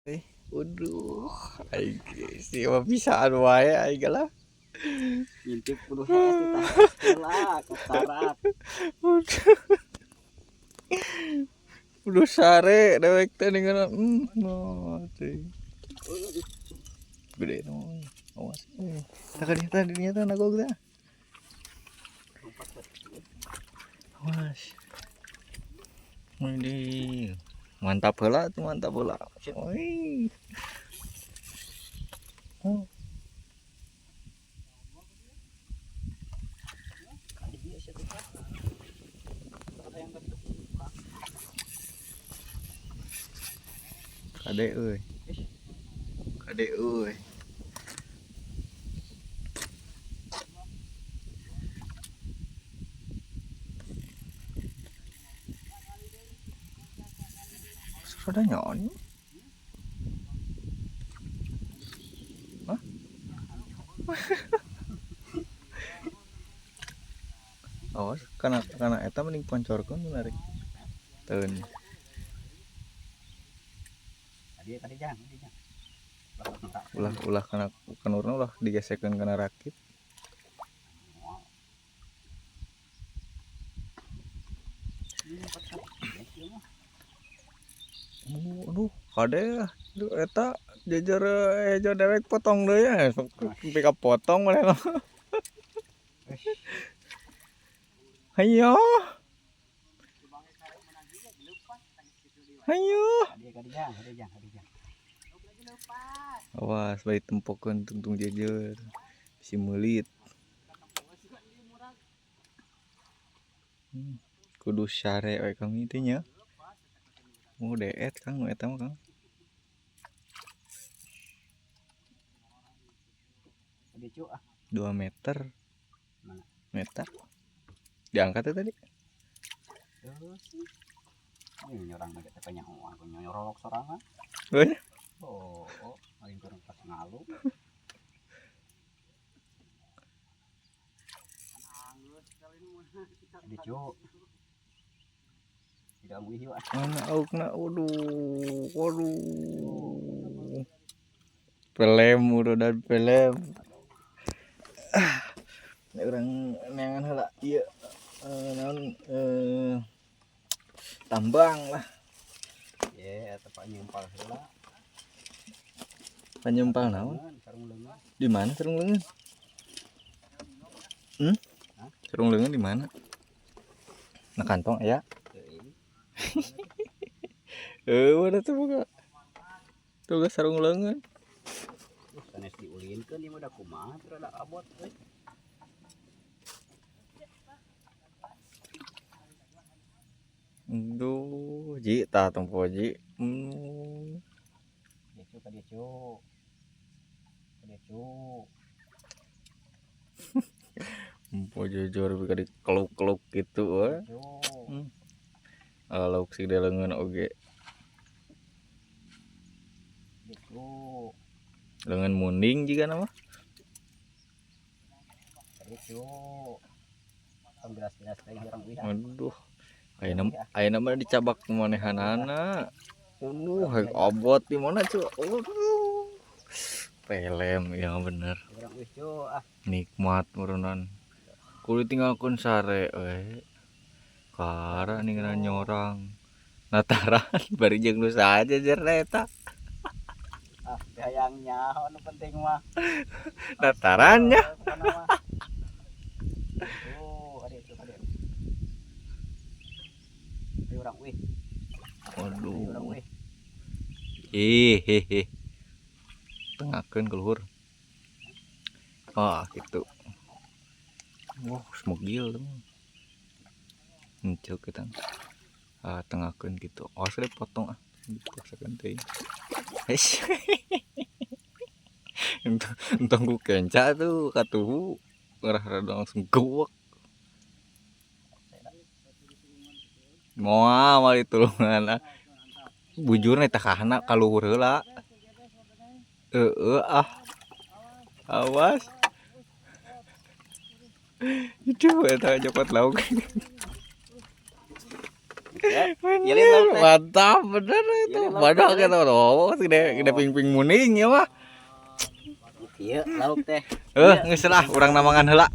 Waduh, aing si mah bisaan wae aing lah. Ngintip kudu hees ditahas heula ka sarat. Udah sare dewek teh ningan teh. Gede no. Awas. Tak ada tadinya teh nagog teh. Awas. Ini mantap heula tuh mantap heula. Oi. Oh. Kade euy. Kade euy. Sudah nyon. Hah? Awas karena eta mending poncorkeun menarik. Teun. Tadi jangan. Ulah kana kanurna ulah digesekeun kana rakit. Aduh, kade aduh eta jejer ejo dewek potong deui ya. Sampai ka potong maneh mah. Hayo. Hayo. Awas bae tempokeun tungtung jejer. Si meulit. Kudu sare we kami teh nya. Mau deet Kang nu eta mah Kang. Tadi cu 2 meter. Mana? Meter. Diangkat teh tadi. Ini nyorang lagi teh nyahoan ku nyorok sorangan. Euy. Oh, aing kurang pas ngalu. Tadi cu. Tidak mau hiu. Mana aukna waduh. Pelem udah dan pelem. Urang neangan heula ieu naon tambang lah. Ye, eta panyempal heula. Panyempal naon? Sarung leungeun. Di mana sarung leungeun? Sarung leungeun di mana? Na kantong aya. Mana tuh buka. Tuh sarung leungeun. Sanes diulinkeun ieu mah da kumaha teu rada abot euy. Duh, ji tah tempo ji. Dia cu. Empo jujur bisa dikeluk-keluk gitu we. Lauk si leungeun oge. Leungeun munding jiga nama. Aduh. Ayeuna mah dicabak manehanana. Hayang abot di mana cu? Pelem yang bener. Nikmat murunan. Kudu tinggalkeun sare we. Kara ningan nyorang. Nataran bari jeung nu saja jer eta. Hayangnya anu penting mah. Natarannya. Waduh. Hehehe. Tengahkeun ke luhur. Gitu. Wah, smegil tuh. Enceu kita. Tengahkeun gitu. Awas deh potong dipaksakeun teh. Heis. Entong ku kenca tuh katuhu. Ngarah langsung geuwek. Moal ditulungan. Bujurna eta kahana ka luhur heula. Awas. Itu eta jokot lauk. Iya lauk teh. Mantap bener itu. Iya, lauk Badak teh. gitu. Oh, gede ping-ping muning ya mah. Iya lauk teh. Geus lah urang namangan heula.